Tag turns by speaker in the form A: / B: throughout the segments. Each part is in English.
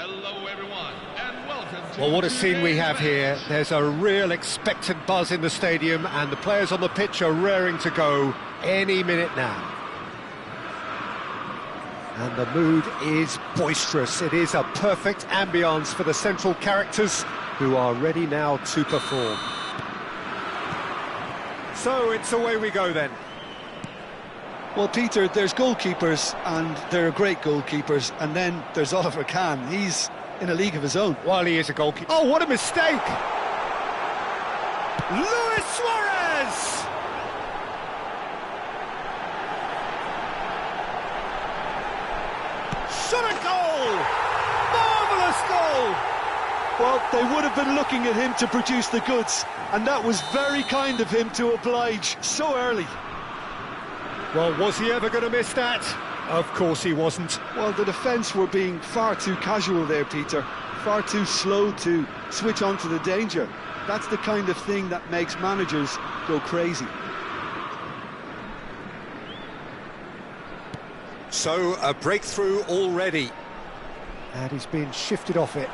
A: Hello everyone, and welcome to...
B: Well, what a scene we have here.
A: match.
B: There's a real expectant buzz in the stadium, and the players on the pitch are raring to go any minute now. And the mood is boisterous. It is a perfect ambience for the central characters who are ready now to perform. So it's away we go then.
C: Well, Peter, there's goalkeepers, and they're great goalkeepers, and then there's Oliver Kahn. He's in a league of his own.
B: While he is a goalkeeper. Oh, what a mistake! Luis Suarez! Shot a goal! Marvellous goal!
C: Well, they would have been looking at him to produce the goods, and that was very kind of him to oblige so early.
B: Well, was he ever going to miss that? Of course he wasn't.
C: Well, the defence were being far too casual there, Peter. Far too slow to switch on to the danger. That's the kind of thing that makes managers go crazy.
B: So, a breakthrough already. And he's been shifted off it.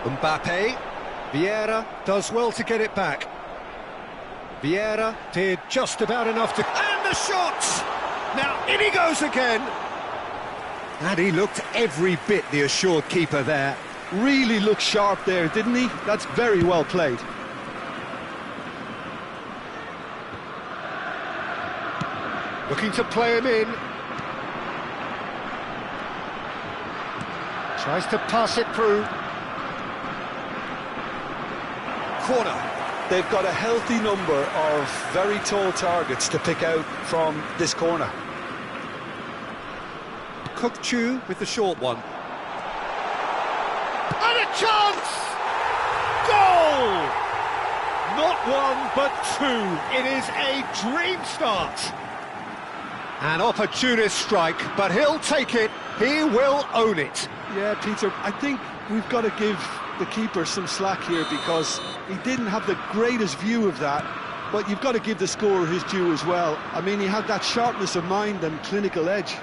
B: Mbappe. Vieira does well to get it back. Vieira did just about enough to... And the shot! Now, in he goes again. And he looked every bit the assured keeper there.
C: Really looked sharp there, didn't he? That's very well played.
B: Looking to play him in. Tries to pass it through. Corner.
C: They've got a healthy number of very tall targets to pick out from this corner.
B: Cook-Chu with the short one. And a chance! Goal! Not one, but two. It is a dream start. An opportunist strike, but he'll take it. He will own it.
C: Yeah, Peter, I think we've got to give the keeper some slack here because he didn't have the greatest view of that, but you've got to give the scorer his due as well. I mean, he had that sharpness of mind and clinical edge.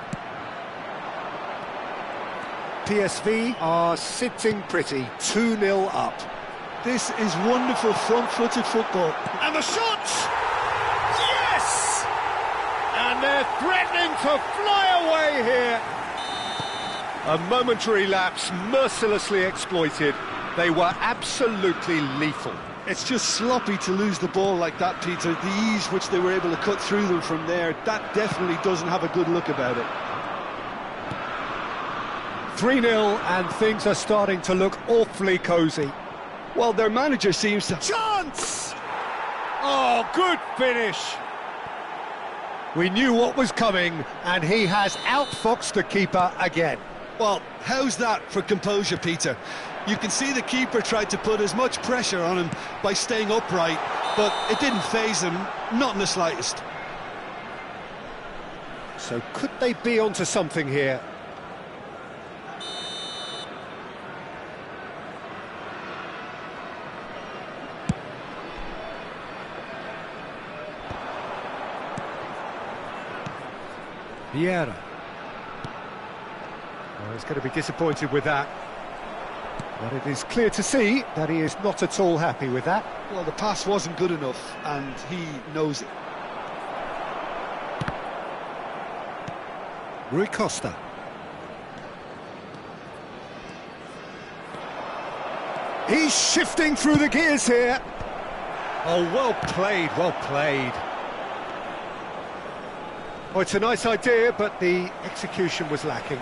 B: PSV are sitting pretty, 2-0 up.
C: This is wonderful front-footed football.
B: And the shot! Yes! And they're threatening to fly away here. A momentary lapse, mercilessly exploited. They were absolutely lethal.
C: It's just sloppy to lose the ball like that, Peter. The ease which they were able to cut through them from there, that definitely doesn't have a good look about it.
B: 3-0, and things are starting to look awfully cosy.
C: Well, their manager seems to...
B: Chance! Oh, good finish. We knew what was coming, and he has outfoxed the keeper again.
C: Well, how's that for composure, Peter? You can see the keeper tried to put as much pressure on him by staying upright, but it didn't faze him, not in the slightest.
B: So could they be onto something here? Vieira. Well, he's going to be disappointed with that. But it is clear to see that he is not at all happy with that.
C: Well, the pass wasn't good enough, and he knows it.
B: Rui Costa. He's shifting through the gears here. Oh, well played, well played. Oh, it's a nice idea, but the execution was lacking.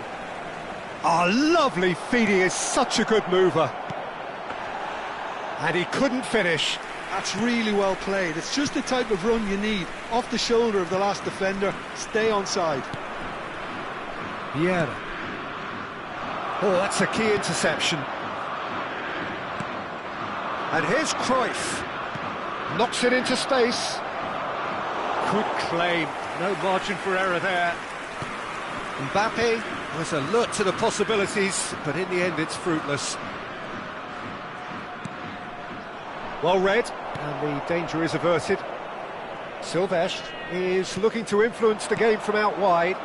B: Oh, lovely feed, he is such a good mover. And he couldn't finish.
C: That's really well played. It's just the type of run you need. Off the shoulder of the last defender, stay onside.
B: Vieira. Oh, that's a key interception. And here's Cruyff. Knocks it into space. Good claim. No margin for error there. Mbappe was alert to the possibilities, but in the end it's fruitless. Well read, and the danger is averted. Silvestre is looking to influence the game from out wide.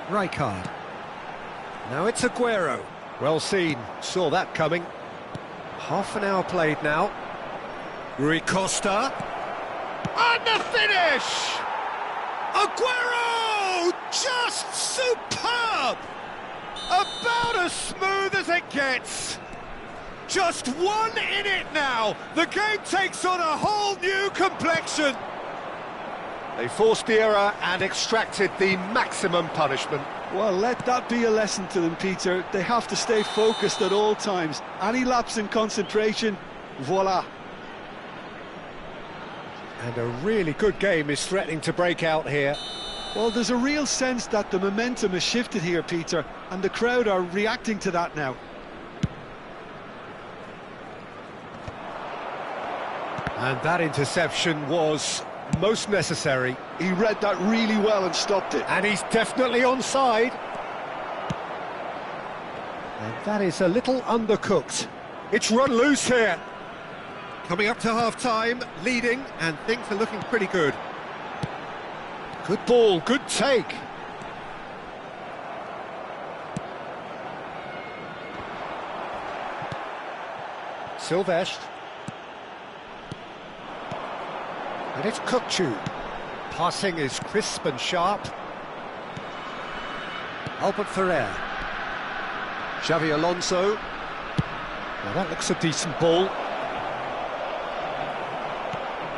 B: Rijkaard. Now it's Aguero. Well seen, saw that coming. Half an hour played now. Rui Costa. And the finish! Aguero! Just superb! About as smooth as it gets. Just one in it now. The game takes on a whole new complexion. They forced the error and extracted the maximum punishment.
C: Well, let that be a lesson to them, Peter. They have to stay focused at all times. Any lapse in concentration, voila.
B: And a really good game is threatening to break out here.
C: Well, there's a real sense that the momentum has shifted here, Peter, and the crowd are reacting to that now.
B: And that interception was most necessary.
C: He read that really well and stopped it.
B: And he's definitely onside. And that is a little undercooked. It's run loose here. Coming up to half-time, leading, and things are looking pretty good. Good ball, good take. Silvestre. And it's Kukçu. Passing is crisp and sharp. Albert Ferrer. Xavi Alonso. Now that looks a decent ball.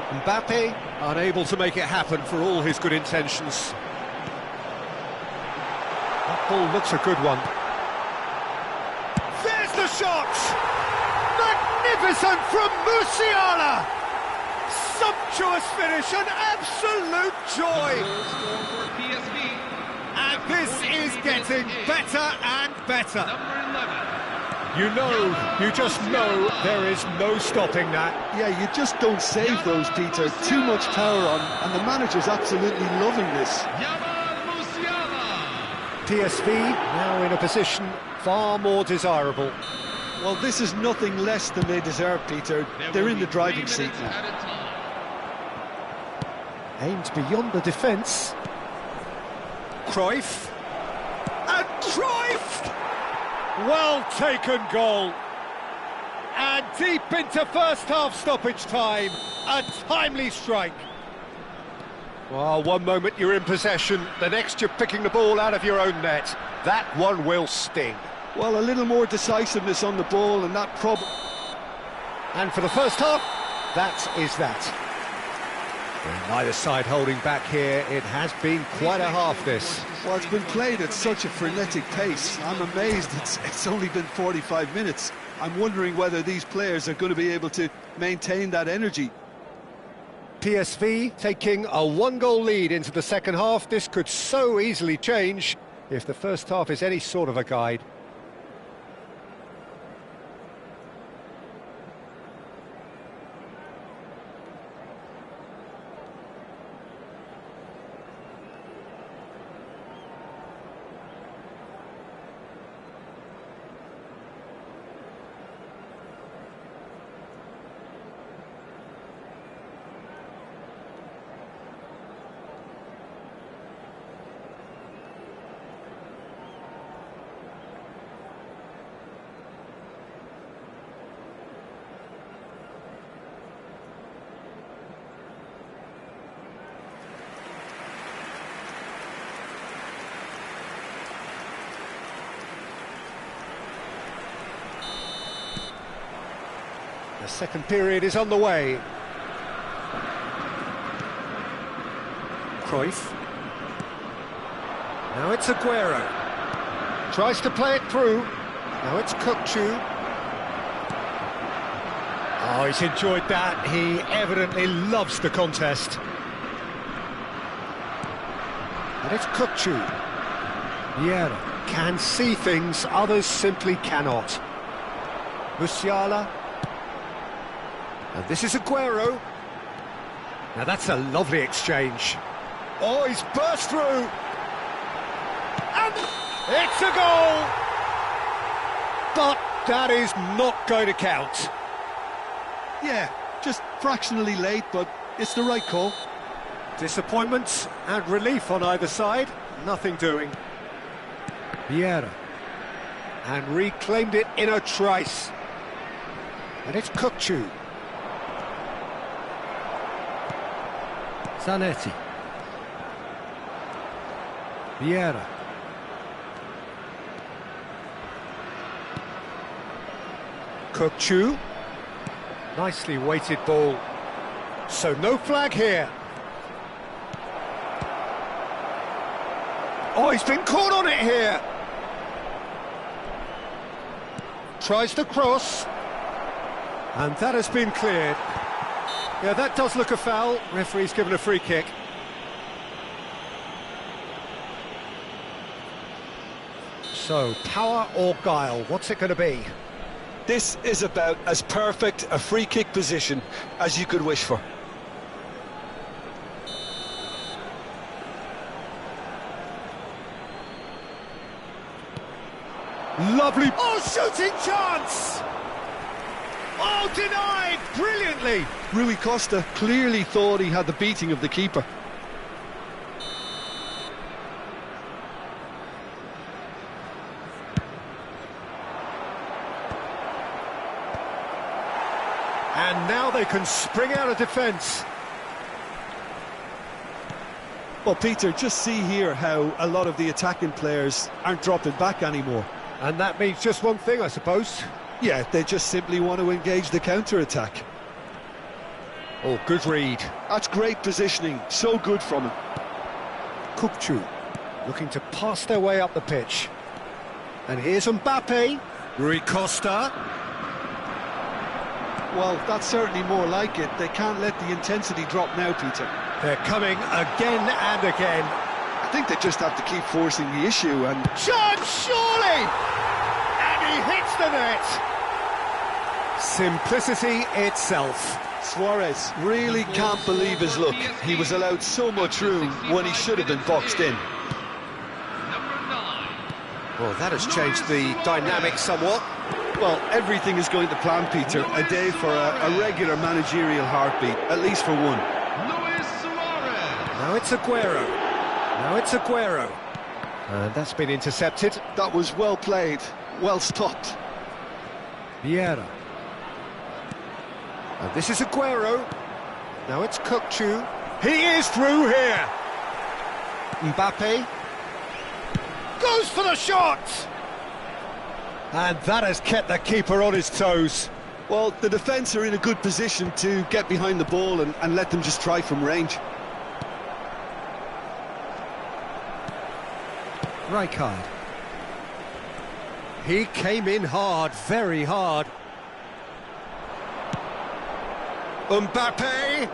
B: Mbappe unable to make it happen for all his good intentions. That ball looks a good one. There's the shot! Magnificent from Musiala! Sumptuous finish, an absolute joy! And this is getting better and better. You just know there is no stopping that.
C: Yeah, you just don't save those, Peter. Too much power on, and the manager's absolutely loving this.
B: PSV now in a position far more desirable.
C: Well, this is nothing less than they deserve, Peter. They're in the driving seat now.
B: Aimed beyond the defence. Cruyff. And Cruyff! Well taken goal. And deep into first half stoppage time. A timely strike. Well, one moment you're in possession, the next you're picking the ball out of your own net. That one will sting.
C: Well, a little more decisiveness on the ball and that
B: And for the first half, that is that. Well, neither side holding back here. It has been quite a half, this.
C: Well, it's been played at such a frenetic pace. I'm amazed it's only been 45 minutes. I'm wondering whether these players are going to be able to maintain that energy.
B: PSV taking a one-goal lead into the second half. This could so easily change if the first half is any sort of a guide. The second period is on the way. Cruyff. Now it's Aguero. Tries to play it through. Now it's Kukçu. Oh, he's enjoyed that. He evidently loves the contest. And it's Kukçu. Vieira can see things others simply cannot. Musiala. And this is Aguero. Now that's a lovely exchange. Oh, he's burst through. And it's a goal! But that is not going to count.
C: Yeah, just fractionally late, but it's the right call.
B: Disappointment and relief on either side. Nothing doing. Vieira. and reclaimed it in a trice. And it's Kukçu. Zanetti. Vieira. Kukçu. Nicely weighted ball. So no flag here. Oh, he's been caught on it here. Tries the cross. And that has been cleared. Yeah, that does look a foul. Referee's given a free kick. So, power or guile, what's it going to be?
C: This is about as perfect a free kick position as you could wish for.
B: Lovely. Oh, shooting chance! Oh, denied brilliantly.
C: Rui Costa clearly thought he had the beating of the keeper.
B: And now they can spring out of defence.
C: Well, Peter, just see here how a lot of the attacking players aren't dropping back anymore.
B: And that means just one thing, I suppose.
C: Yeah, they just simply want to engage the counter-attack.
B: Oh, good read.
C: That's great positioning, so good from him.
B: Kukçu looking to pass their way up the pitch. And here's Mbappe. Rui Costa.
C: Well, that's certainly more like it. They can't let the intensity drop now, Peter.
B: They're coming again and again.
C: I think they just have to keep forcing the issue and...
B: Chance, surely! And he hits the net! Simplicity itself.
C: Suarez really can't believe his luck. He was allowed so much room when he should have been boxed in.
B: Well, that has changed the dynamic somewhat.
C: Well, everything is going to plan, Peter. A day for a regular managerial heartbeat, at least for one.
B: Now it's Aguero. Now it's Aguero. And that's been intercepted.
C: That was well played, well stopped.
B: Vieira. And this is Aguero. Now it's Kukçu. He is through here. Mbappe. Goes for the shot! And that has kept the keeper on his toes.
C: Well, the defence are in a good position to get behind the ball and let them just try from range.
B: Rijkaard. He came in hard, very hard. Mbappe!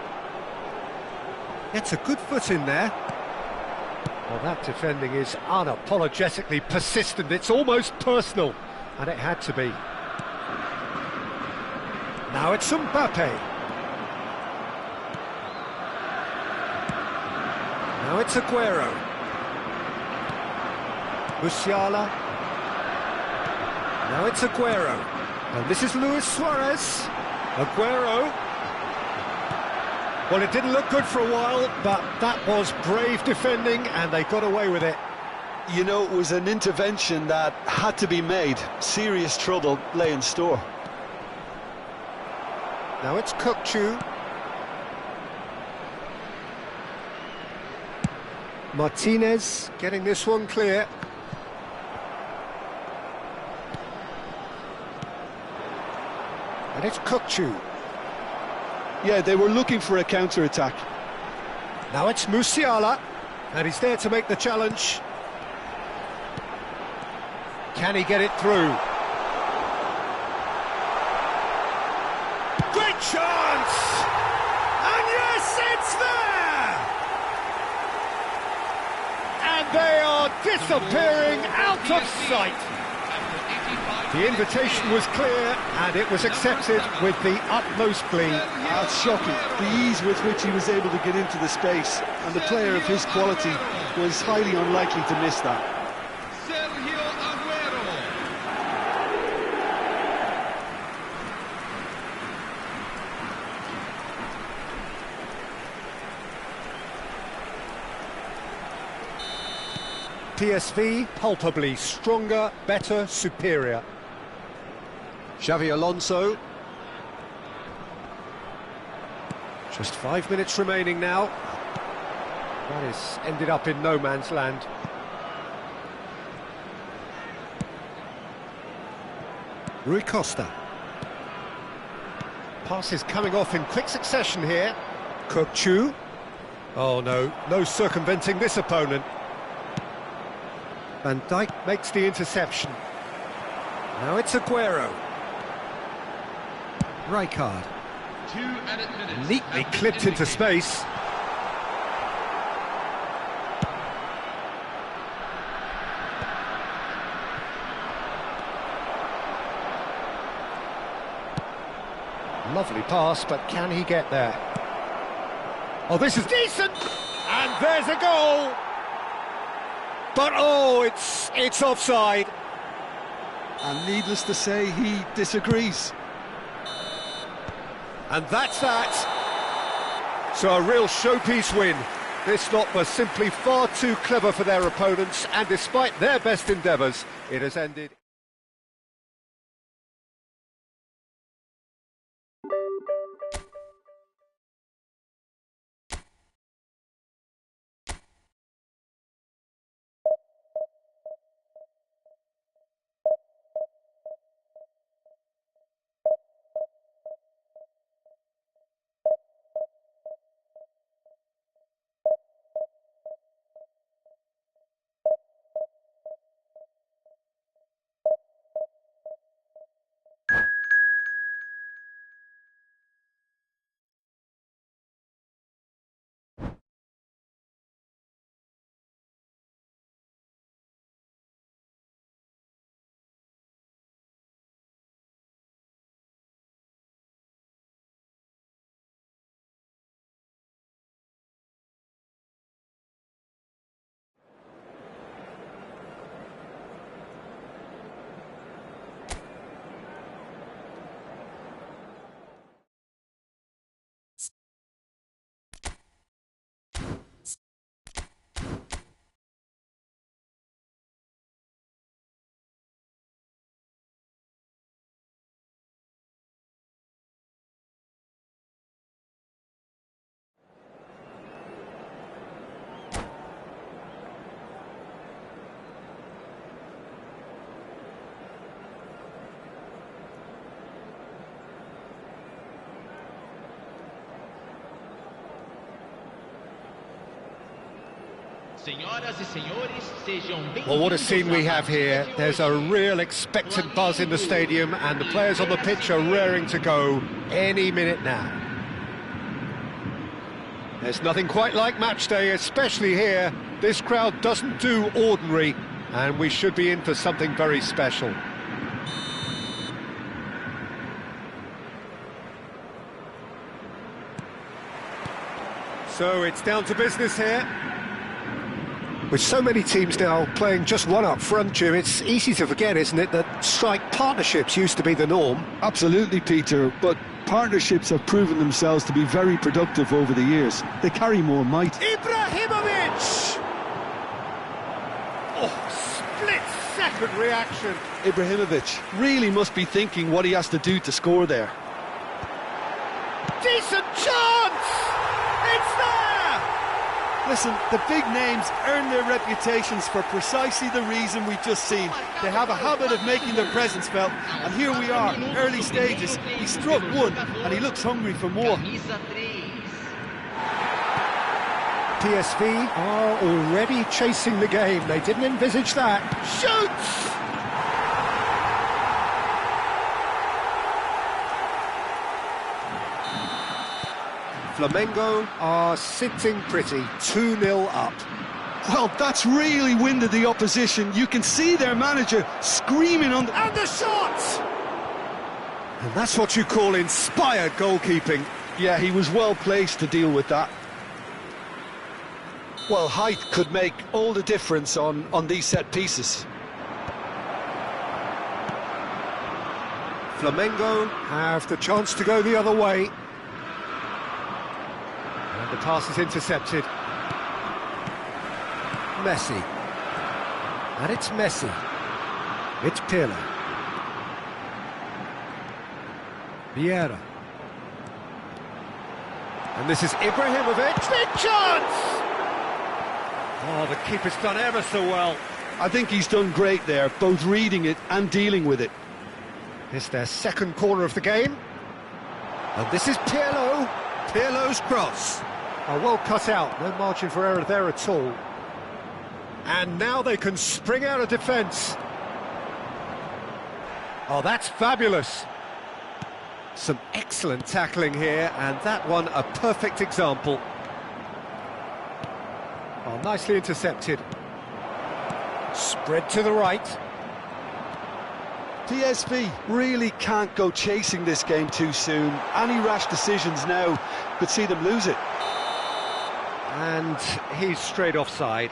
B: Gets a good foot in there. Well, that defending is unapologetically persistent. It's almost personal. And it had to be. Now it's Mbappe. Now it's Aguero. Musiala. Now it's Aguero. And this is Luis Suarez. Aguero. Well, it didn't look good for a while, but that was brave defending, and they got away with it.
C: You know, it was an intervention that had to be made. Serious trouble lay in store.
B: Now it's Kukçu. Martinez getting this one clear. And it's Kukçu.
C: Yeah, they were looking for a counter-attack.
B: Now it's Musiala, and he's there to make the challenge. Can he get it through? Great chance! And yes, it's there! And they are disappearing out of sight. The invitation was clear, and it was accepted with the utmost glee.
C: That's shocking. The ease with which he was able to get into the space, and the player of his quality was highly unlikely to miss that.
B: PSV, palpably stronger, better, superior. Xavi Alonso. Just 5 minutes remaining now. That has ended up in no man's land. Rui Costa. Passes coming off in quick succession here. Chu. Oh no, no circumventing this opponent. Van Dijk makes the interception. Now it's Aguero. Rijkaard.
A: 2 added minutes.
B: Neatly
A: have been
B: clipped into
A: indicated.
B: space. Lovely pass, but can he get there? Oh, this is decent! And there's a goal! But oh, it's offside.
C: And needless to say, he disagrees.
B: And that's that. So a real showpiece win. This lot was simply far too clever for their opponents, and despite their best endeavours, it has ended... Well, what a scene we have here. There's a real expectant buzz in the stadium, and the players on the pitch are raring to go any minute now. There's nothing quite like match day, especially here. This crowd doesn't do ordinary, and we should be in for something very special. So it's down to business here. With so many teams now playing just one up front, Jim, it's easy to forget, isn't it, that strike partnerships used to be the norm?
C: Absolutely, Peter, but partnerships have proven themselves to be very productive over the years. They carry more might.
B: Ibrahimovic! Oh, split-second reaction.
C: Ibrahimovic really must be thinking what he has to do to score there.
B: Decent chance! It's there!
C: Listen, the big names earn their reputations for precisely the reason we've just seen. They have a habit of making their presence felt, and here we are, early stages. He struck one, and he looks hungry for more.
B: PSV are already chasing the game. They didn't envisage that. Shoots! Flamengo are sitting pretty, 2-0 up.
C: Well, that's really winded the opposition. You can see their manager screaming on the...
B: And the shot! And that's what you call inspired goalkeeping.
C: Yeah, he was well placed to deal with that. Well, height could make all the difference on these set pieces.
B: Flamengo have the chance to go the other way. And the pass is intercepted. Messi. And it's Messi. It's Pirlo. Vieira. And this is Ibrahimovic. Big chance! Oh, the keeper's done ever so well.
C: I think he's done great there, both reading it and dealing with it.
B: It's their second corner of the game. And this is Pirlo. Pirlo's cross. Oh, well cut out, no margin for error there at all. And now they can spring out of defence. Oh, that's fabulous. Some excellent tackling here, and that one a perfect example. Oh, nicely intercepted. Spread to the right.
C: PSV really can't go chasing this game too soon. Any rash decisions now could see them lose it.
B: And he's straight offside.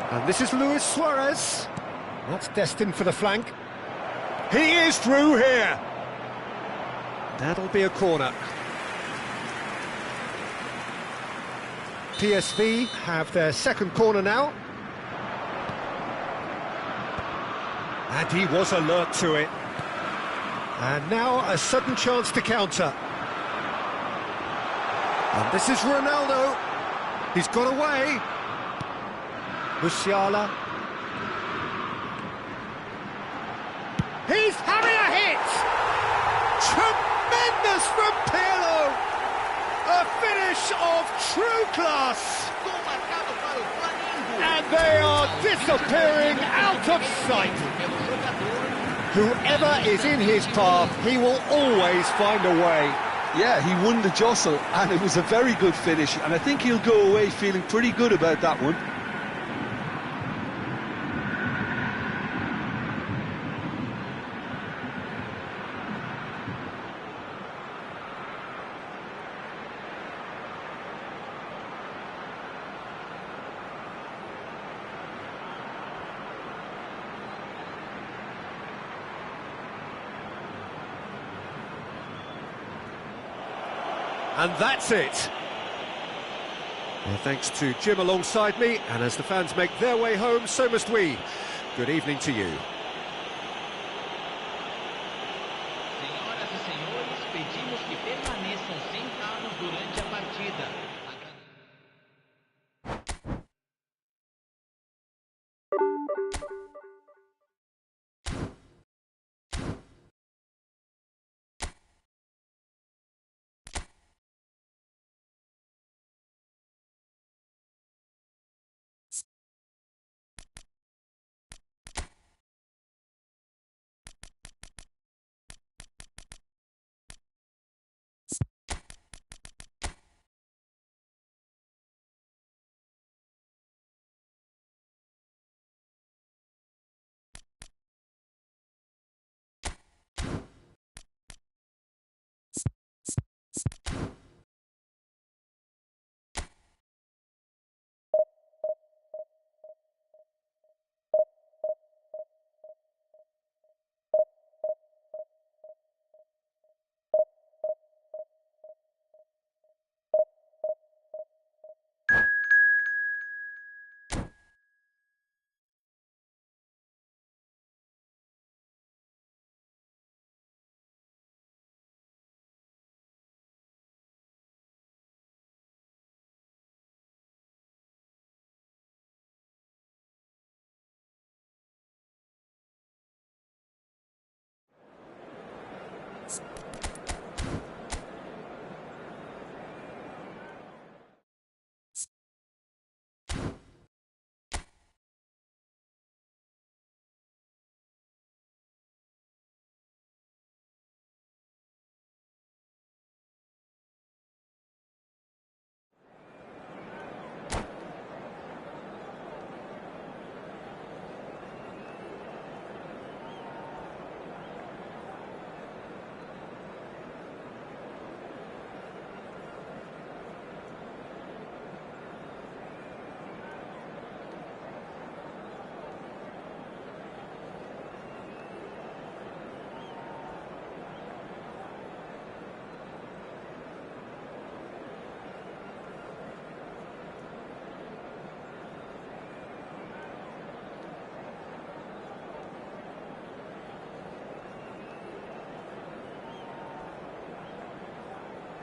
B: And this is Luis Suarez. That's destined for the flank. He is through here. That'll be a corner. PSV have their second corner now. And he was alert to it. And now a sudden chance to counter. And this is Ronaldo. He's got away. Musiala. He's having a hit! Tremendous from Pirlo! A finish of true class! And they are disappearing out of sight. Whoever is in his path, he will always find a way.
C: Yeah, he won the jostle, and it was a very good finish, and I think he'll go away feeling pretty good about that one.
B: And that's it. Well, thanks to Jim alongside me, and as the fans make their way home, so must we. Good evening to you.
A: Senhoras e senhores, pedimos que permaneçam sentados durante a partida.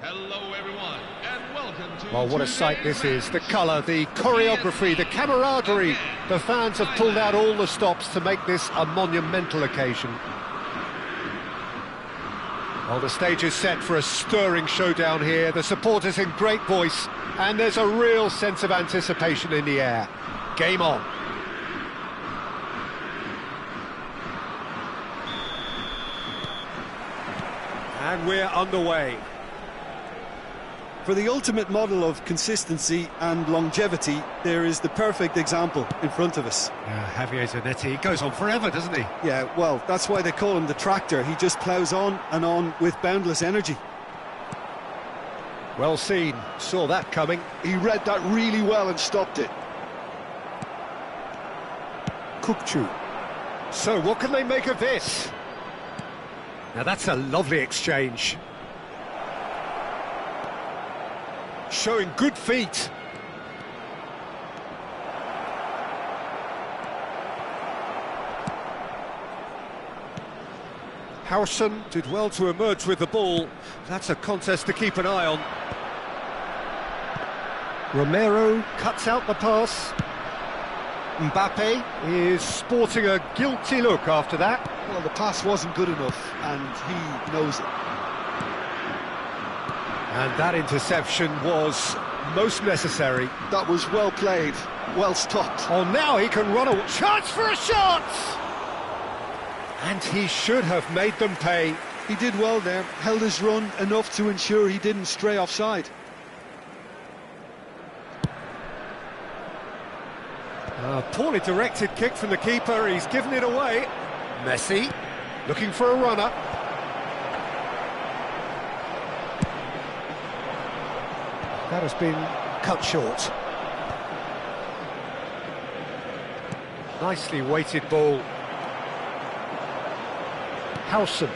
A: Hello everyone, and welcome to
B: Well, what a sight this is. The colour, the choreography, the camaraderie. The fans have pulled out all the stops to make this a monumental occasion. Well, the stage is set for a stirring showdown here. The supporters in great voice, and there's a real sense of anticipation in the air. Game on. And we're underway.
C: For the ultimate model of consistency and longevity, there is the perfect example in front of us.
B: Javier Zanetti, he goes on forever, doesn't he?
C: Yeah, well, that's why they call him the tractor. He just ploughs on and on with boundless energy.
B: Well seen, saw that coming.
C: He read that really well and stopped it.
B: Kukçu. So what can they make of this? Now that's a lovely exchange. Showing good feet. Howson did well to emerge with the ball. That's a contest to keep an eye on. Romero cuts out the pass. Mbappe is sporting a guilty look after that.
C: Well, the pass wasn't good enough, and he knows it.
B: And that interception was most necessary.
C: That was well played, well stopped.
B: Oh, now he can run a chance for a shot! And he should have made them pay.
C: He did well there, held his run enough to ensure he didn't stray offside.
B: A poorly directed kick from the keeper, he's given it away. Messi, looking for a runner. That has been cut short. Nicely weighted ball. Howson.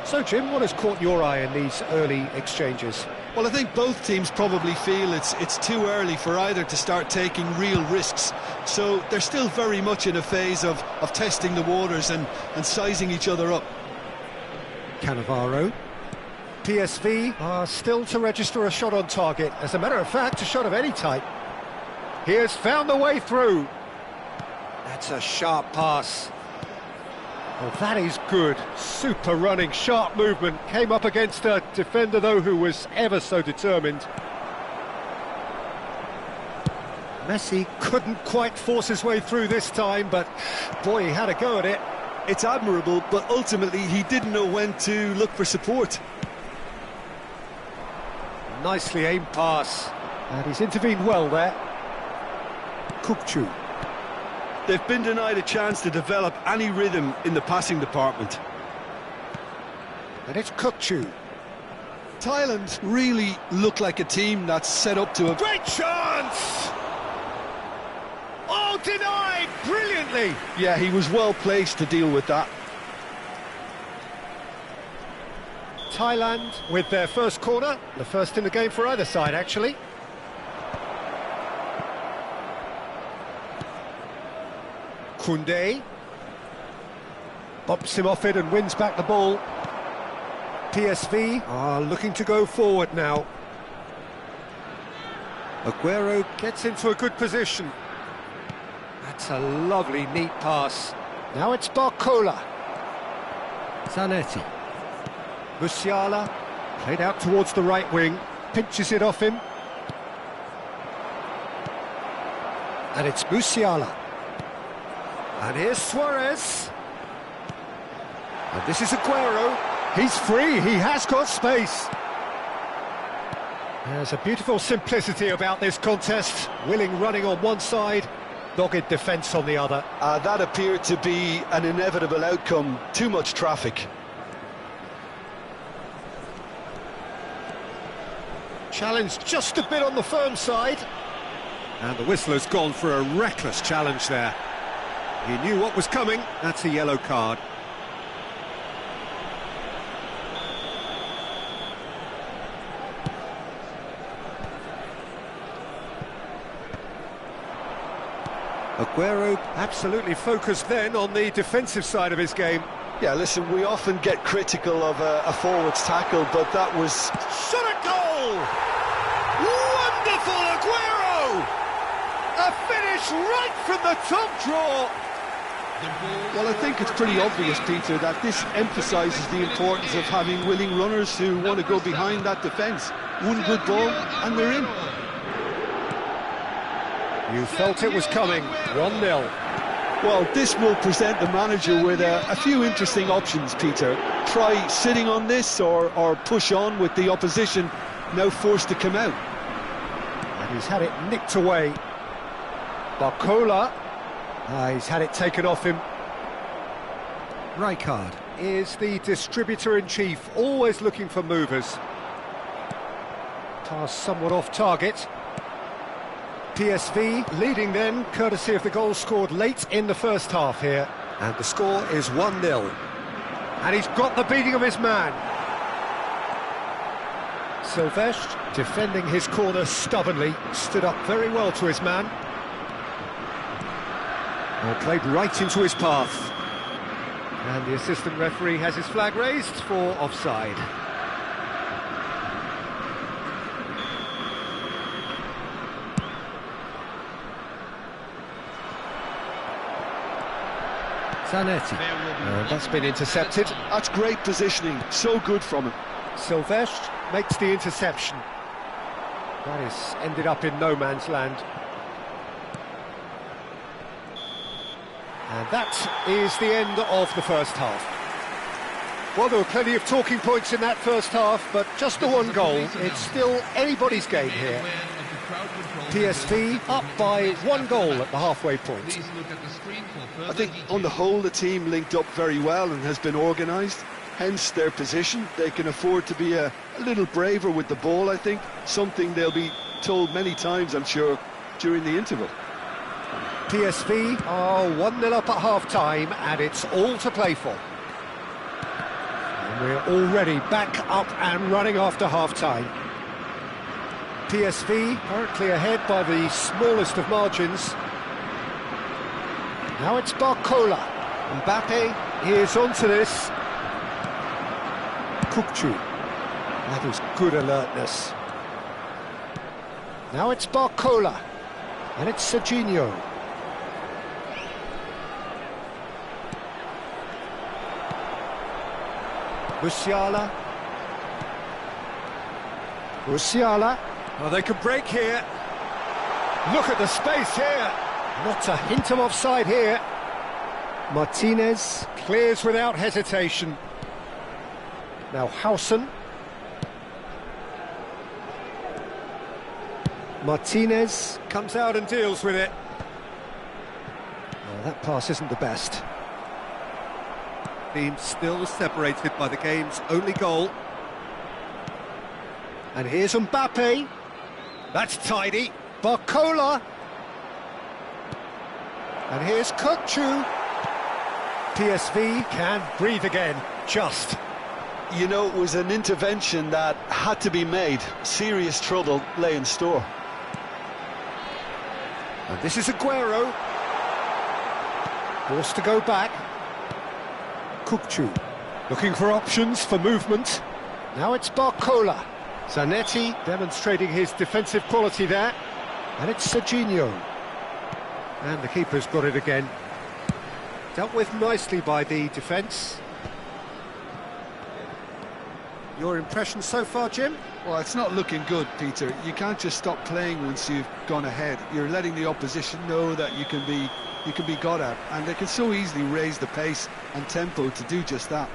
B: So, Jim, what has caught your eye in these early exchanges?
C: Well, I think both teams probably feel it's too early for either to start taking real risks. So they're still very much in a phase of testing the waters and sizing each other up.
B: Cannavaro. PSV are still to register a shot on target. As a matter of fact, a shot of any type. He has found the way through. That's a sharp pass. Well, that is good. Super running, sharp movement. Came up against a defender, though, who was ever so determined. Messi couldn't quite force his way through this time, but boy, he had a go at it.
C: It's admirable, but ultimately he didn't know when to look for support.
B: Nicely aimed pass, and he's intervened well there. Kukçu.
C: They've been denied a chance to develop any rhythm in the passing department.
B: And it's Kukçu.
C: Thailand really look like a team that's set up to a
B: great chance! Oh, denied brilliantly!
C: Yeah, he was well placed to deal with that.
B: Thailand with their first corner, the first in the game for either side, actually. Koundé bumps him off it and wins back the ball. PSV are looking to go forward now. Aguero gets into a good position. That's a lovely, neat pass. Now it's Barcola. Zanetti. Musiala, played out towards the right wing, pinches it off him. And it's Musiala. And here's Suarez. And this is Aguero. He's free, he has got space. There's a beautiful simplicity about this contest. Willing running on one side, dogged defence on the other.
C: That appeared to be an inevitable outcome. Too much traffic.
B: Challenge just a bit on the firm side. And the whistler's gone for a reckless challenge there. He knew what was coming. That's a yellow card. Aguero absolutely focused then on the defensive side of his game.
C: Yeah, listen, we often get critical of a forward's tackle, but that was...
B: Shot at goal! Wonderful Aguero! A finish right from the top draw!
C: Well, I think it's pretty obvious, Peter, that this emphasises the importance of having willing runners who want to go behind that defence. One good ball, and they're in.
B: You felt it was coming, 1-0.
C: Well, this will present the manager with a few interesting options, Peter. Try sitting on this or push on with the opposition now forced to come out.
B: And he's had it nicked away. Barcola. He's had it taken off him. Rijkaard is the distributor-in-chief, always looking for movers. Pass somewhat off target. PSV leading then, courtesy of the goal scored late in the first half here. And the score is 1-0. And he's got the beating of his man. Silvestre, defending his corner stubbornly, stood up very well to his man. Played right into his path. And the assistant referee has his flag raised for offside. Zanetti. That's been intercepted.
C: That's great positioning, so good from him.
B: Silvestre makes the interception. That is ended up in no man's land. And that is the end of the first half. Well, there were plenty of talking points in that first half, but just the one goal. It's still anybody's game here. PSV up by 1 goal at the halfway point.
C: I think on the whole the team linked up very well and has been organised, hence their position. They can afford to be a little braver with the ball, I think, something they'll be told many times, I'm sure, during the interval.
B: PSV are 1-0 up at half-time, and it's all to play for. And we're already back up and running after half-time. PSV currently ahead by the smallest of margins. Now it's Barcola. Mbappe is onto this. Kukcu. That is good alertness. Now it's Barcola. And it's Serginho. Musiala. Oh, they could break here. Look at the space here. Not a hint of offside here. Martinez clears without hesitation. Now Hausen. Martinez comes out and deals with it. Oh, that pass isn't the best. Team still separated by the game's only goal. And here's Mbappe. That's tidy. Barcola. And here's Kukcu. PSV can breathe again, just.
C: You know, it was an intervention that had to be made. Serious trouble lay in store.
B: And this is Aguero. Forced to go back. Kukcu, looking for options for movement. Now it's Barcola. Zanetti demonstrating his defensive quality there. And it's Serginho. And the keeper's got it again. Dealt with nicely by the defence. Your impression so far, Jim?
C: Well, it's not looking good, Peter. You can't just stop playing once you've gone ahead. You're letting the opposition know that you can be got at, and they can so easily raise the pace and tempo to do just that.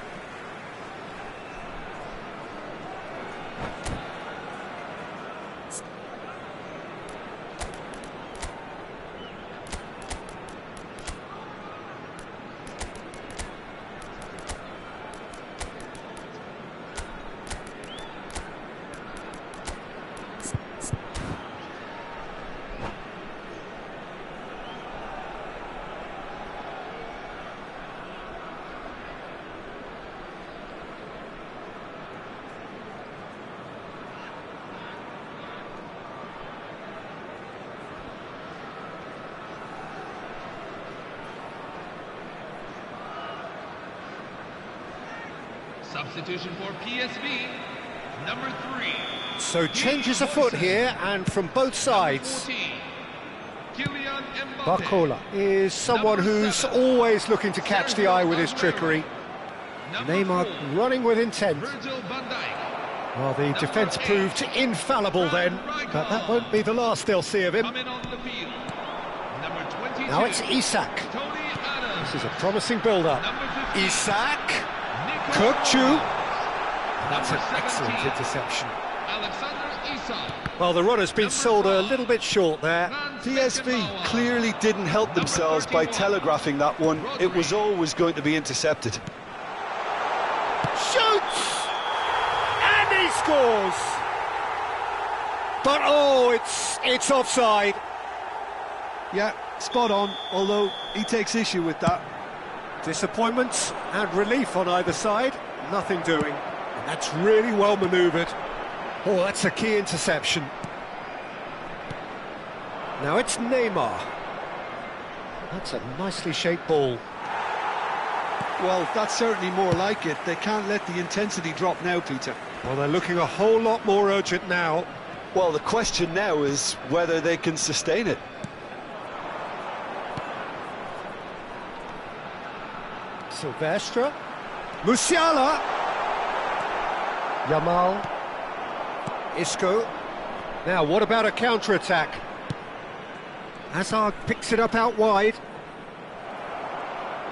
A: Substitution for PSV, number 3.
B: So changes afoot here, and from both sides. Barcola is someone who's always looking to catch the eye with his trickery. Neymar running with intent. Well, the defence proved infallible then, but that won't be the last they'll see of him. Now it's Isak. This is a promising build-up. Isak, Kukcu. That's an excellent interception. Well, the runner's been sold a little bit short there.
C: PSV clearly didn't help themselves by telegraphing that one. It was always going to be intercepted.
B: Shoots! And he scores! But oh, it's offside.
C: Yeah, spot on, although he takes issue with that.
B: Disappointment and relief on either side, nothing doing. And that's really well manoeuvred. Oh, that's a key interception. Now it's Neymar. That's a nicely shaped ball.
C: Well, that's certainly more like it. They can't let the intensity drop now, Peter.
B: Well, they're looking a whole lot more urgent now.
C: Well, the question now is whether they can sustain it.
B: Silvestre. Musiala. Yamal. Isco. Now, what about a counter-attack? Hazard picks it up out wide.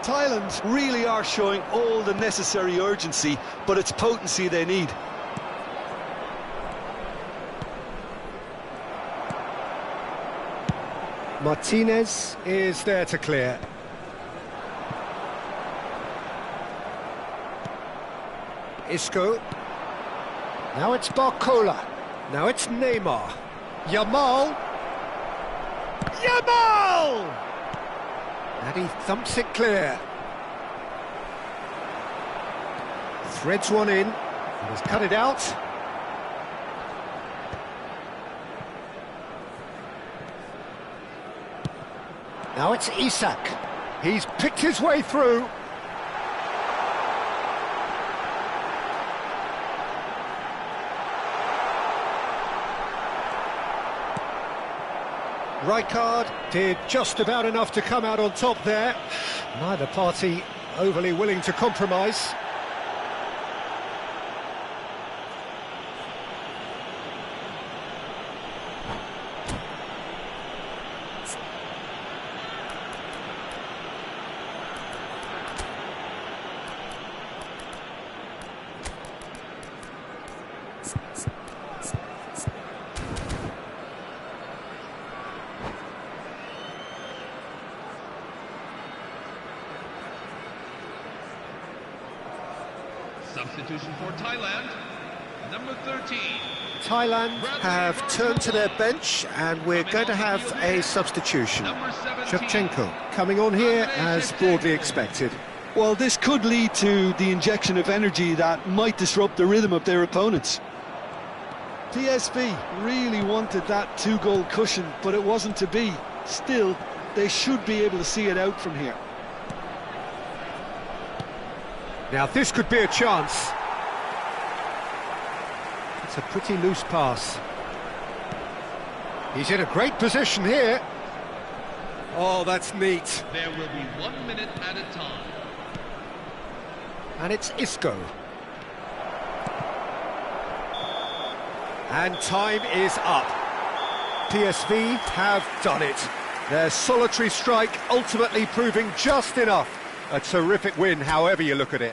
C: Thailand really are showing all the necessary urgency, but it's potency they need.
B: Martinez is there to clear. Isco. Now it's Barcola. Now it's Neymar. Yamal. Yamal! And he thumps it clear. Threads one in. And has cut it out. Now it's Isak. He's picked his way through. Rijkaard did just about enough to come out on top there. Neither party overly willing to compromise.
A: Substitution for Thailand, number 13.
B: Thailand have turned to their bench, and we're going to have a substitution. Shevchenko coming on here as broadly expected.
C: Well, this could lead to the injection of energy that might disrupt the rhythm of their opponents. PSV really wanted that two-goal cushion, but it wasn't to be. Still, they should be able to see it out from here.
B: Now this could be a chance. It's a pretty loose pass. He's in a great position here. Oh, that's neat.
A: There will be 1 minute at a time.
B: And it's Isco. And time is up. PSV have done it. Their solitary strike ultimately proving just enough. A terrific win, however you look at it.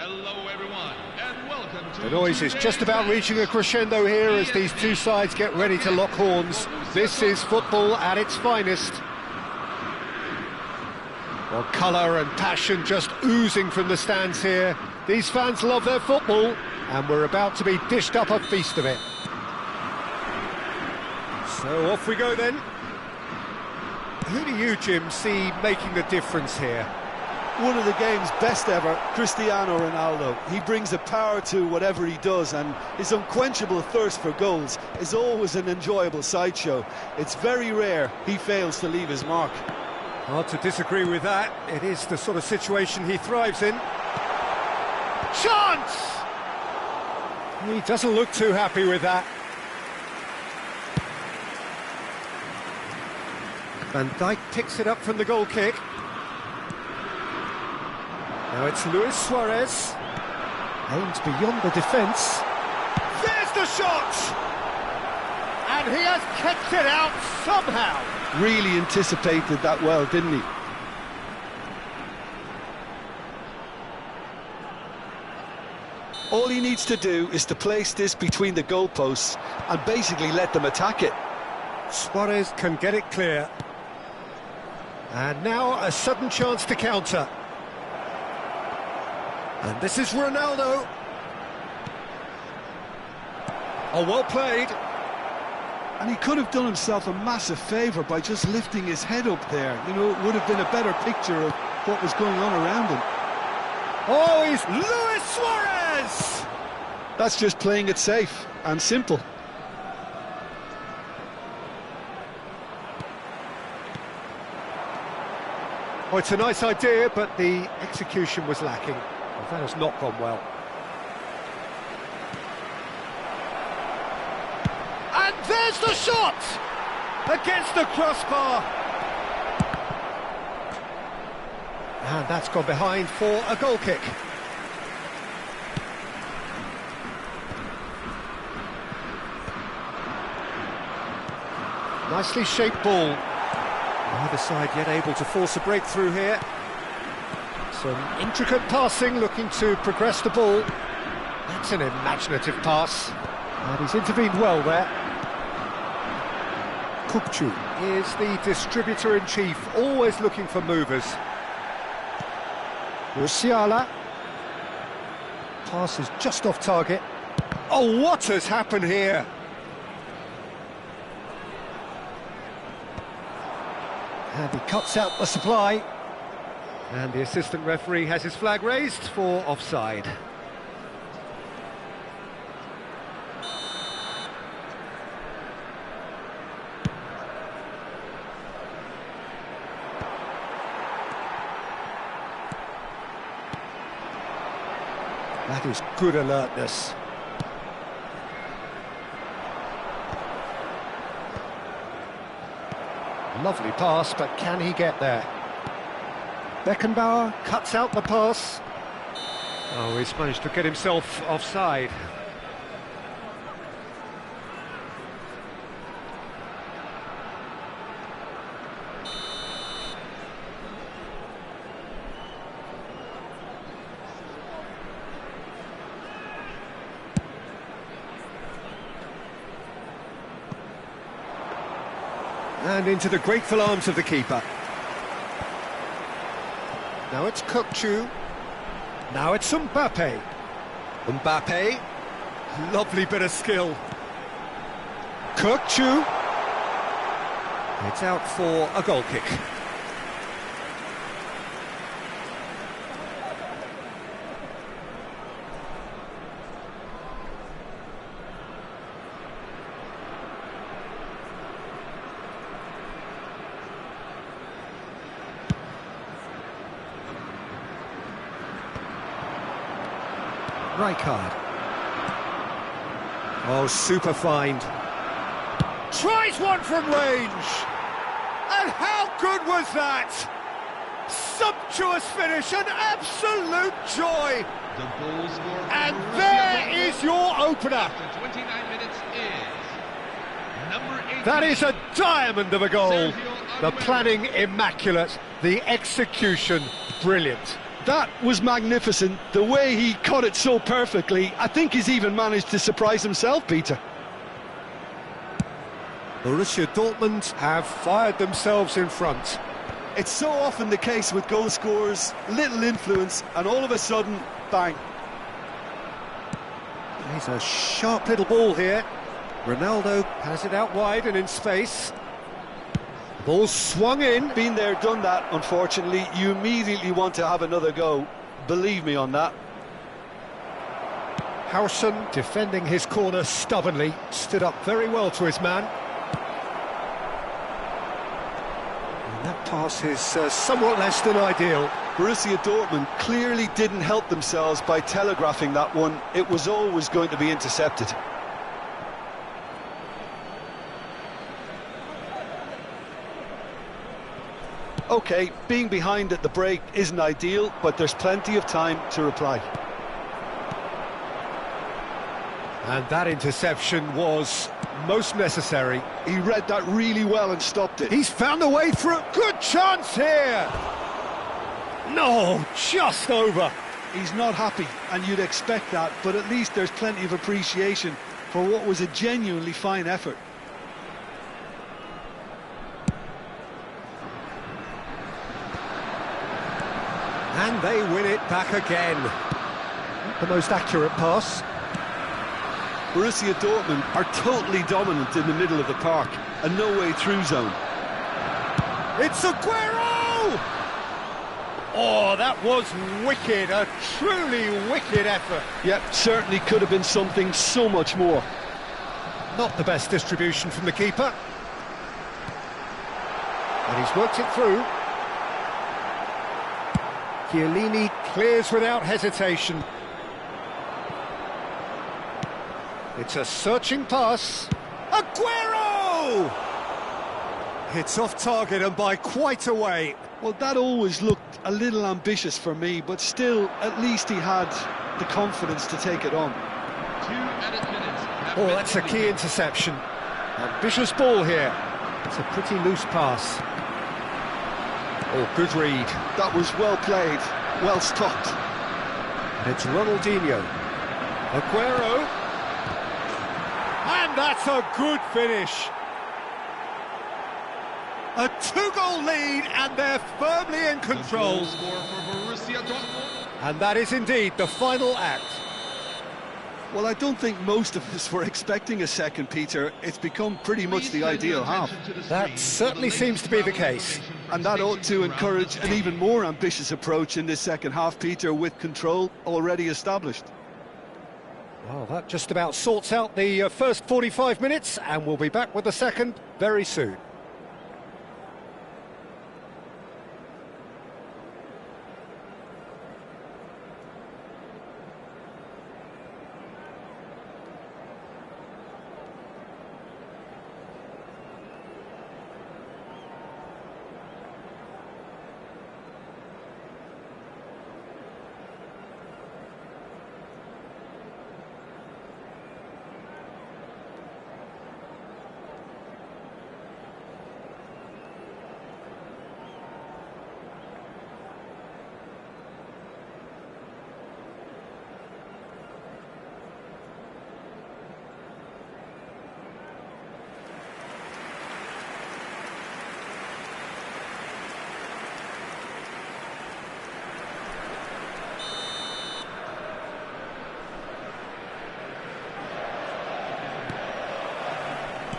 D: Hello everyone, and welcome to
B: The noise is just about reaching a crescendo here as these two sides get ready to lock horns. This is football at its finest. Well, colour and passion just oozing from the stands here. These fans love their football, and we're about to be dished up a feast of it. So off we go then. Who do you, Jim, see making the difference here?
C: One of the game's best ever, Cristiano Ronaldo. He brings a power to whatever he does, and his unquenchable thirst for goals is always an enjoyable sideshow. It's very rare he fails to leave his mark.
B: Hard to disagree with that. It is the sort of situation he thrives in. Chance! He doesn't look too happy with that. Van Dijk picks it up from the goal kick. Now it's Luis Suarez. Aims beyond the defence. There's the shot! And he has kept it out somehow.
C: Really anticipated that well, didn't he? All he needs to do is to place this between the goalposts and basically let them attack it.
B: Suarez can get it clear. And now a sudden chance to counter. And this is Ronaldo. Oh, well played.
C: And he could have done himself a massive favour by just lifting his head up there. You know, it would have been a better picture of what was going on around him.
B: Oh, he's Luis Suarez!
C: That's just playing it safe and simple.
B: Oh, it's a nice idea, but the execution was lacking. Well, that has not gone well. And there's the shot! Against the crossbar! And that's gone behind for a goal kick. Nicely shaped ball. Neither side yet able to force a breakthrough here. Some intricate passing, looking to progress the ball. That's an imaginative pass. And he's intervened well there. Kukcu is the distributor-in-chief, always looking for movers. Musiala. Pass is just off target. Oh, what has happened here? And he cuts out the supply. And the assistant referee has his flag raised for offside. That is good alertness. Lovely pass, but can he get there? Beckenbauer cuts out the pass. Oh, he's managed to get himself offside. And into the grateful arms of the keeper. Now it's Kukcu. Now it's Mbappe. Mbappe. Lovely bit of skill. Kukcu. It's out for a goal kick. Rijkaard. Oh, super find. Tries one from range. And how good was that? Sumptuous finish, an absolute joy.
D: the goal scorer.
B: And there is your opener.
D: After 29 minutes is number 18.
B: That is a diamond of a goal. The planning immaculate, the execution brilliant.
C: That was magnificent. The way he cut it so perfectly. I think he's even managed to surprise himself, Peter.
B: Borussia Dortmund have fired themselves in front.
C: It's so often the case with goal scorers, little influence, and all of a sudden, bang.
B: He's a sharp little ball here. Ronaldo has it out wide and in space. Ball swung in.
C: Been there, done that, unfortunately. You immediately want to have another go. Believe me on that.
B: Howson defending his corner stubbornly. Stood up very well to his man. And that pass is somewhat less than ideal.
C: Borussia Dortmund clearly didn't help themselves by telegraphing that one. It was always going to be intercepted. OK, being behind at the break isn't ideal, but there's plenty of time to reply.
B: And that interception was most necessary.
C: He read that really well and stopped it.
B: He's found a way through. Good chance here! No, just over.
C: He's not happy, and you'd expect that, but at least there's plenty of appreciation for what was a genuinely fine effort.
B: And they win it back again. Not the most accurate pass.
C: Borussia Dortmund are totally dominant in the middle of the park, a no-way through zone.
B: It's Aguero! Oh, that was wicked, a truly wicked effort.
C: Yep, certainly could have been something so much more.
B: Not the best distribution from the keeper. And he's worked it through. Chiellini clears without hesitation. It's a searching pass. Aguero! It's off target and by quite a way.
C: Well, that always looked a little ambitious for me, but still, at least he had the confidence to take it on.
D: 2 added minutes.
B: Oh, that's a key interception. Ambitious ball here. It's a pretty loose pass. Oh, good read.
C: That was well played, well stopped.
B: And it's Ronaldinho. Aguero. And that's a good finish. A 2-goal lead, and they're firmly in control.
D: The goal score for Borussia Dortmund.
B: And that is indeed the final act.
C: Well, I don't think most of us were expecting a second, Peter. It's become pretty much the ideal half.
B: That certainly seems to be the case.
C: And that ought to encourage an even more ambitious approach in this second half, Peter, with control already established.
B: Well, that just about sorts out the first 45 minutes, and we'll be back with the second very soon.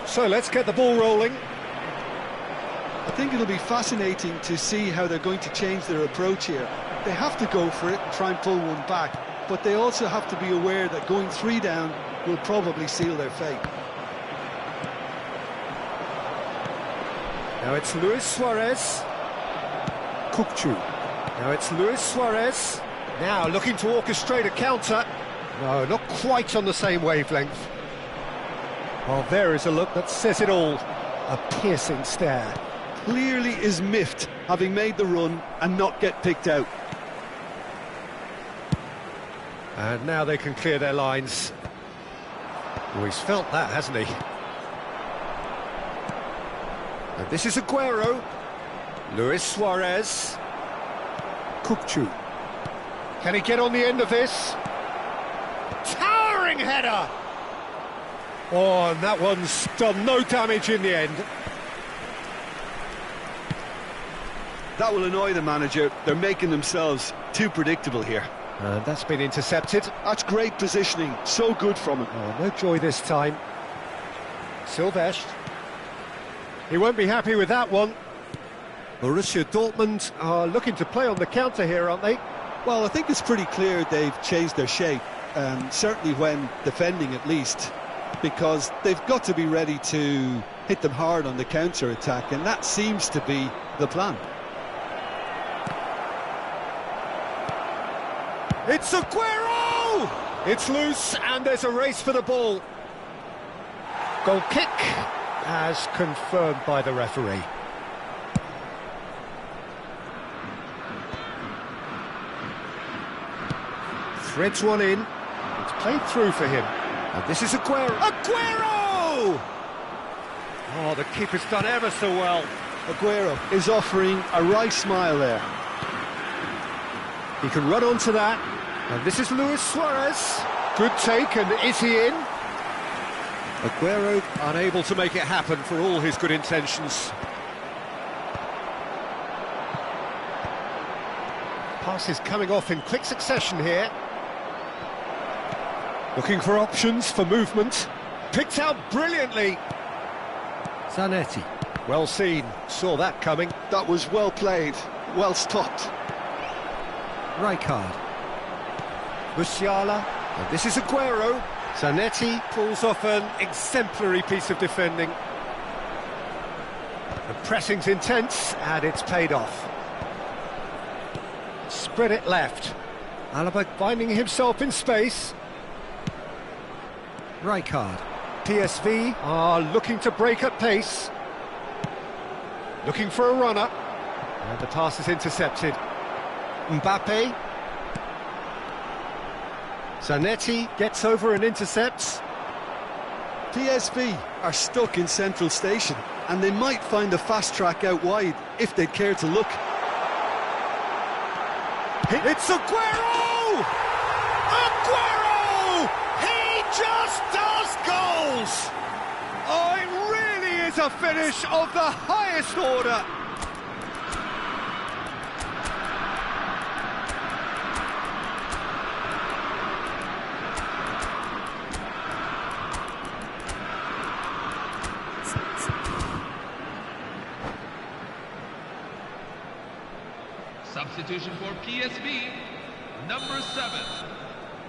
B: So let's get the ball rolling.
C: I think it'll be fascinating to see how they're going to change their approach here. They have to go for it and try and pull one back, but they also have to be aware that going 3 down will probably seal their fate.
B: Now it's Luis Suarez. Kukçu. Now it's Luis Suarez. Now looking to orchestrate a counter. No, not quite on the same wavelength. Well, there is a look that says it all. A piercing stare.
C: Clearly is miffed, having made the run and not get picked out.
B: And now they can clear their lines. Oh, he's felt that, hasn't he? And this is Aguero. Luis Suarez. Kukçu. Can he get on the end of this? Towering header! Oh, and that one's done no damage in the end.
C: That will annoy the manager. They're making themselves too predictable here.
B: And that's been intercepted.
C: That's great positioning. So good from him.
B: Oh, no joy this time. Silvestre. He won't be happy with that one. Borussia Dortmund are looking to play on the counter here, aren't they?
C: Well, I think it's pretty clear they've changed their shape, certainly when defending at least, because they've got to be ready to hit them hard on the counter-attack, and that seems to be the plan.
B: It's Aguero! It's loose, and there's a race for the ball. Goal kick, as confirmed by the referee. Threads one in. It's played through for him. And this is Aguero. Aguero! Oh, the keeper's done ever so well.
C: Aguero is offering a right smile there.
B: He can run onto that. And this is Luis Suarez. Good take, and is he in? Aguero unable to make it happen for all his good intentions. Passes coming off in quick succession here. Looking for options for movement. Picked out brilliantly. Zanetti. Well seen. Saw that coming.
C: That was well played. Well stopped.
B: Rijkaard. Musiala. And this is Aguero. Zanetti pulls off an exemplary piece of defending. The pressing's intense, and it's paid off. Spread it left. Alaba finding himself in space. Rijkaard. PSV are looking to break at pace. Looking for a runner. And the pass is intercepted. Mbappe. Zanetti gets over and intercepts.
C: PSV are stuck in Central Station, and they might find a fast track out wide if they'd care to look.
B: It's Aguero! Aguero! He just does goals! Oh, it really is a finish of the highest order.
D: Substitution for PSV, number 7,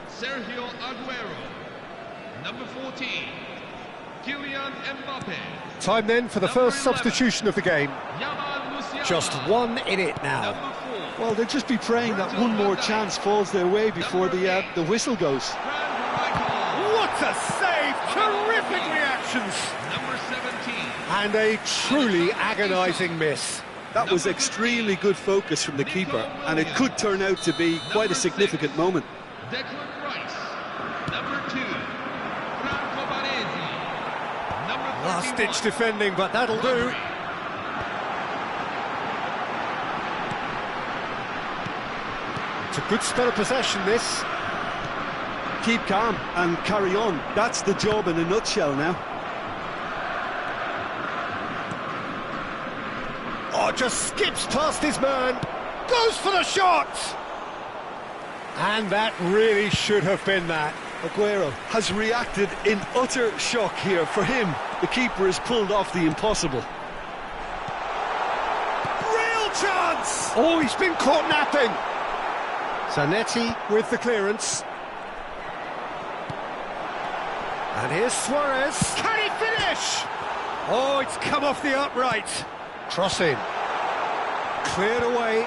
D: Sergio Aguero. Number 14, Kylian Mbappe.
B: Time then for the first substitution of the game.
D: Musiala.
B: Just 1 in it now.
D: Number 4,
C: Well, they'll just be praying that one more chance falls their way before the whistle goes.
B: What a save! Terrific reactions!
D: Number 17,
B: And a truly agonising miss.
C: That was extremely good focus from the keeper, and it could turn out to be quite a significant moment.
D: Declan Rice. Number 2, Franco Baresi. Number 31,
B: Last-ditch defending, but that'll do. It's a good spell of possession, this.
C: Keep calm and carry on. That's the job in a nutshell now.
B: Oh, just skips past his man. Goes for the shot! And that really should have been that.
C: Aguero has reacted in utter shock here. For him, the keeper has pulled off the impossible.
B: Real chance! Oh, he's been caught napping. Zanetti with the clearance. And here's Suarez. Can he finish? Oh, it's come off the upright. Crossing. Cleared away.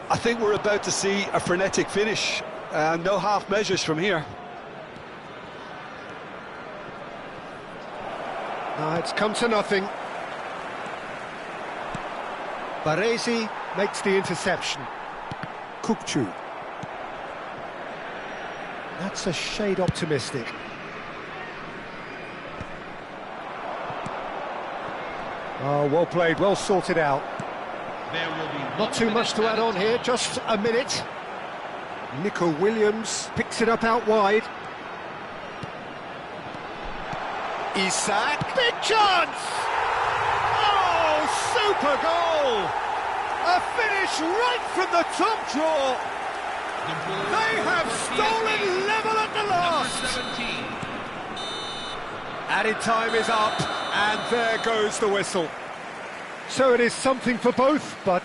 C: I think we're about to see a frenetic finish. No half measures from here.
B: It's come to nothing. Baresi makes the interception. Kukçu. That's a shade optimistic. Oh, well played, well sorted out.
D: There will be
B: Not too much to add on here, just a minute. Nico Williams picks it up out wide. Isak, big chance! Oh, super goal! A finish right from the top draw. They have stolen level at the last.
D: 17.
B: Added time is up, and there goes the whistle. So it is something for both, but